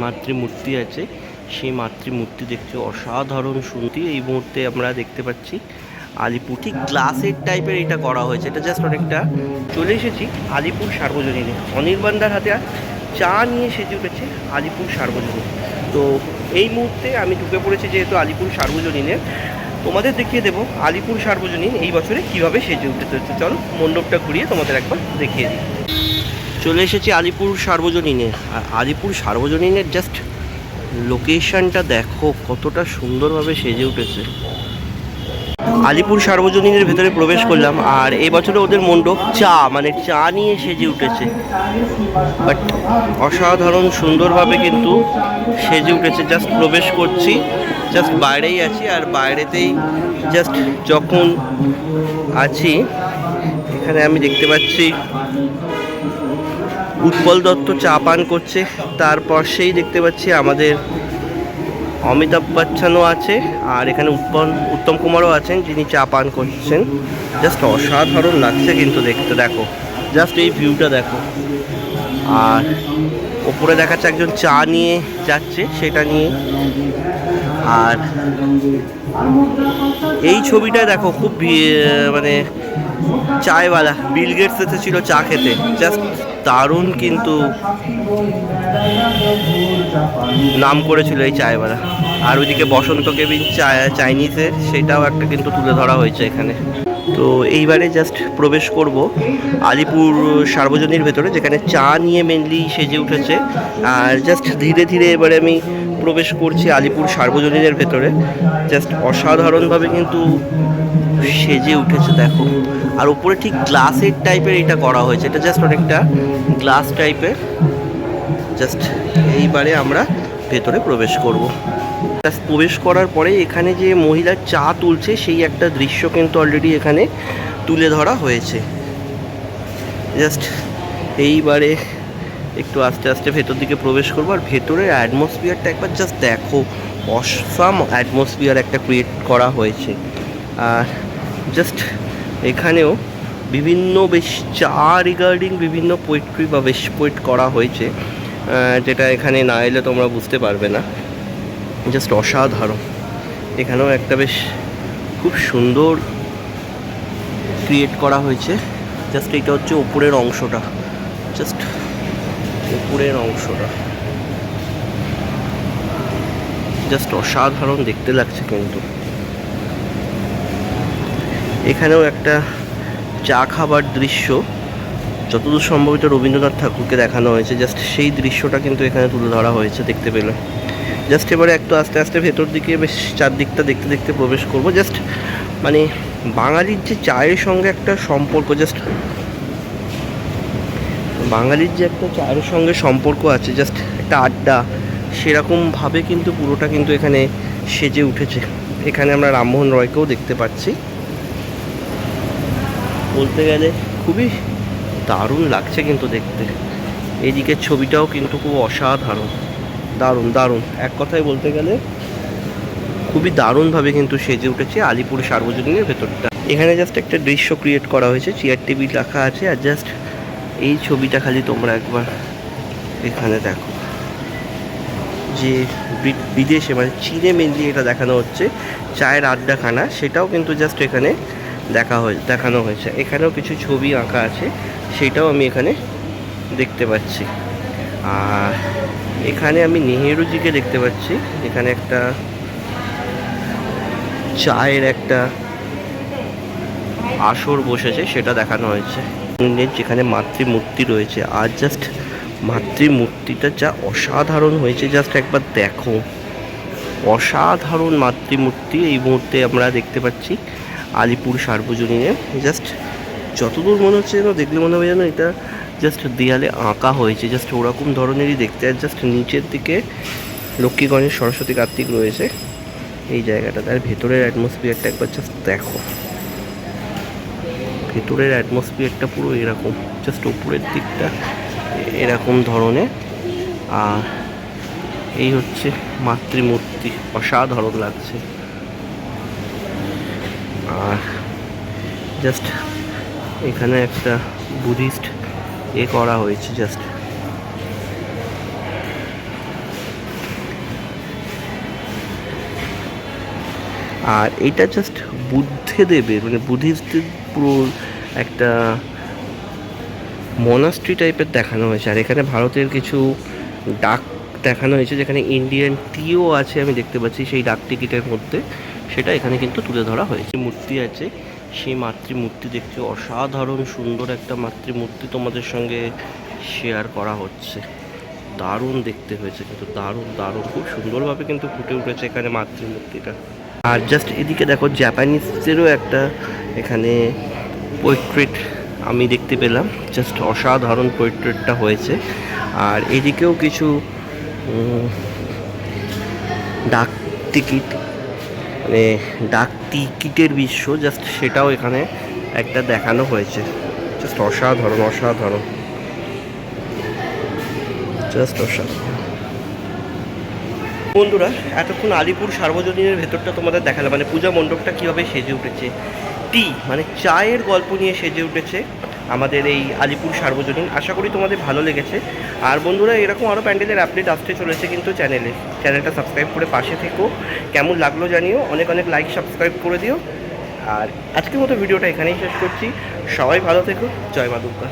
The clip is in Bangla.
মাতৃমূর্তি আছে, সেই মাতৃমূর্তি দেখতে অসাধারণ সুন্দর। এই মুহূর্তে আমরা দেখতে পাচ্ছি আলিপুর ঠিক গ্লাসের টাইপের এটা করা হয়েছে। এটা জাস্ট অনেকটা চলে এসেছি আলিপুর সার্বজনীনে। অনির্বাণদার হাতে চা নিয়ে সেজে উঠেছে আলিপুর সার্বজনীন। তো এই মুহূর্তে আমি ঢুকে পড়েছি যেহেতু আলিপুর সার্বজনীনে, তোমাদের দেখিয়ে দেবো আলিপুর সার্বজনীন এই বছরে কীভাবে সেজে উঠেছে। চলো মণ্ডপটা ঘুরিয়ে তোমাদের একবার দেখিয়ে দিই। চলে এসেছি আলিপুর সার্বজনীনে। আর আলিপুর সার্বজনীনের জাস্ট লোকেশনটা দেখো কতটা সুন্দরভাবে সেজে উঠেছে। আলিপুর সার্বজনীনের ভেতরে প্রবেশ করলাম, আর এবছরে ওদের মণ্ডপ চা নিয়ে সেজে উঠেছে। বাট অসাধারণ সুন্দরভাবে কিন্তু সেজে উঠেছে। জাস্ট প্রবেশ করছি, জাস্ট বাইরেই আছি, আর বাইরেতেই জাস্ট যখন আছি এখানে আমি দেখতে পাচ্ছি উৎপল দত্ত চা পান করছে। তারপর সেই দেখতে পাচ্ছি আমাদের অমিতাভ বচ্চনও আছে, আর এখানে উত্তম কুমারও আছেন যিনি চা পান করছেন। জাস্ট অসাধারণ লাগছে কিন্তু দেখতে। দেখো জাস্ট এই ভিউটা দেখো। আর ওপরে দেখাচ্ছে একজন চা নিয়ে যাচ্ছে, সেটা নিয়ে। আর এই ছবিটা দেখো খুব মানে চায়ওয়ালা বিল গেটস এসেছিল চা খেতে। জাস্ট দারুণ কিন্তু নাম করেছিল এই চায়ওয়ালা। আর ওইদিকে বসন্ত কেবিন চাইনিজের সেটাও একটা কিন্তু তুলে ধরা হয়েছে এখানে। তো এইবারে জাস্ট প্রবেশ করব আলিপুর সার্বজনীর ভেতরে, যেখানে চা নিয়ে মেনলি সেজে উঠেছে। আর জাস্ট ধীরে ধীরে এবারে আমি প্রবেশ করছি আলিপুর সার্বজনীনের ভেতরে। জাস্ট অসাধারণভাবে কিন্তু সেজে উঠেছে দেখো। আর উপরে ঠিক গ্লাসের টাইপের এটা করা হয়েছে। এটা জাস্ট অনেকটা গ্লাস টাইপের। জাস্ট এইবারে আমরা ভেতরে প্রবেশ করব। প্রবেশ করার পরে এখানে যে মহিলা চা তুলছে সেই একটা দৃশ্য কিন্তু অলরেডি এখানে তুলে ধরা হয়েছে। জাস্ট এইবারে একটু আস্তে আস্তে ভেতর দিকে প্রবেশ করবো। আর ভেতরের অ্যাটমসফিয়ারটা একবার জাস্ট দেখো, অসাম অ্যাটমসফিয়ার একটা ক্রিয়েট করা হয়েছে। আর জাস্ট এখানেও বিভিন্ন বেশ চা রিগার্ডিং বিভিন্ন পোয়েট্রি বা বেশ পোয়েট করা হয়েছে, যেটা এখানে না এলে তোমরা বুঝতে পারবে না। জাস্ট অসাধারণ। এখানেও একটা বেশ খুব সুন্দর ক্রিয়েট করা হয়েছে। জাস্ট এটা হচ্ছে ওপরের অংশটা, জাস্ট উপরের অংশটা জাস্ট অসাধারণ দেখতে লাগছে কিন্তু। এখানেও একটা চা খাবার দৃশ্য, যতদূর সম্ভব এটা রবীন্দ্রনাথ ঠাকুরকে দেখানো হয়েছে। জাস্ট সেই দৃশ্যটা কিন্তু এখানে তুলে ধরা হয়েছে, দেখতে পেলে। জাস্ট এবারে একটু আস্তে আস্তে ভেতর দিকে বেশ চারদিকটা দেখতে দেখতে প্রবেশ করব। জাস্ট মানে বাঙালির যে চায়ের সঙ্গে একটা সম্পর্ক, জাস্ট বাঙালির যে একটা চায়ের সঙ্গে সম্পর্ক আছে, জাস্ট একটা আড্ডা, সেরকমভাবে কিন্তু পুরোটা কিন্তু এখানে সেজে উঠেছে। এখানে আমরা রামমোহন রয়কেও দেখতে পাচ্ছি। বলতে গেলে খুবই দারুণ লাগছে কিন্তু দেখতে। এইদিকের ছবিটাও কিন্তু খুব অসাধারণ, দারুণ দারুণ। এক কথায় বলতে গেলে খুবই দারুণভাবে কিন্তু সেজে উঠেছে আলিপুর সার্বজনীনের ভেতরটা। এখানে জাস্ট একটা দৃশ্য ক্রিয়েট করা হয়েছে, চেয়ার টেবিল রাখা আছে। আর জাস্ট এই ছবিটা খালি তোমরা একবার এখানে দেখো, যে বিদেশে মানে চীনে মেনলি এটা দেখানো হচ্ছে চায়ের আড্ডাখানা, সেটাও কিন্তু জাস্ট এখানে দেখানো হয়েছে। এখানেও কিছু ছবি আঁকা আছে, সেটাও আমি এখানে দেখতে পাচ্ছি। আর এখানে আমি নেহেরুজিকে দেখতে পাচ্ছি, এখানে একটা চায়ের একটা আসর বসেছে, সেটা দেখানো হয়েছে। যেখানে মাতৃমূর্তি রয়েছে, আর জাস্ট মাতৃমূর্তিটা যা অসাধারণ হয়েছে, জাস্ট একবার দেখো। অসাধারণ মাতৃমূর্তি এই মুহূর্তে আমরা দেখতে পাচ্ছি আলিপুর সার্বজনীনে। জাস্ট যতদূর মনে হচ্ছে যেন, দেখলে মনে হবে যেন এটা জাস্ট দেয়ালে আঁকা হয়েছে, জাস্ট ওরকম ধরনেরই দেখতে। আর জাস্ট নিচের দিকে লক্ষ্মী, গণেশ, সরস্বতী, কার্তিক রয়েছে এই জায়গাটা। তার ভেতরের অ্যাটমসফিয়ারটা একবার জাস্ট দেখো। ভেতরের অ্যাটমসফিয়ারটা পুরো এরকম, জাস্ট উপরের দিকটা এরকম ধরনের। আর এই হচ্ছে মাতৃমূর্তি, অসাধারণ লাগছে। আর জাস্ট এখানে একটা বুদ্ধিস্ট করা হয়েছে, জাস্ট আর এটা জাস্ট বুদ্ধদেবের মানে বুদ্ধিস্টদের পুরো একটা মনাস্ট্রি টাইপের দেখানো হয়েছে। আর এখানে ভারতের কিছু ডাক দেখানো হয়েছে, যেখানে ইন্ডিয়ান টিও আছে আমি দেখতে পাচ্ছি সেই ডাক টিকিটের মধ্যে, সেটা এখানে কিন্তু তুলে ধরা হয়েছে। মূর্তি আছে, সেই মাতৃমূর্তি দেখতে অসাধারণ সুন্দর একটা মাতৃমূর্তি তোমাদের সঙ্গে শেয়ার করা হচ্ছে। দারুণ দেখতে হয়েছে কিন্তু, দারুণ দারুণ, খুব সুন্দরভাবে কিন্তু ফুটে উঠেছে এখানে মাতৃমূর্তিটা। আর জাস্ট এদিকে দেখো জাপানিজদেরও একটা এখানে পোর্ট্রেট আমি দেখতে পেলাম, জাস্ট অসাধারণ পোর্ট্রেটটা হয়েছে। আর এদিকেও কিছু ডাক টিকিট মানে ডাক টিকিটের বিশ্ব, জাস্ট সেটাও এখানে একটা দেখানো হয়েছে। জাস্ট অসাধারণ অসাধারণ, জাস্ট অসাধারণ। বন্ধুরা, এতক্ষণ আলিপুর সার্বজনীনের ভেতরটা তোমাদের দেখালাম, মানে পূজা মণ্ডপটা কীভাবে সেজে উঠেছে, টি মানে চায়ের গল্প নিয়ে সেজে উঠেছে আমাদের এই আলিপুর সার্বজনীন। আশা করি তোমাদের ভালো লেগেছে। আর বন্ধুরা, এরকম আরও প্যান্ডেলের আপডেট আসতে চলেছে কিন্তু চ্যানেলটা সাবস্ক্রাইব করে পাশে থেকো। কেমন লাগলো জানিও, অনেক অনেক লাইক সাবস্ক্রাইব করে দিও। আর আজকের মতো ভিডিওটা এখানেই শেষ করছি। সবাই ভালো থেকো। জয় মা দুর্গা।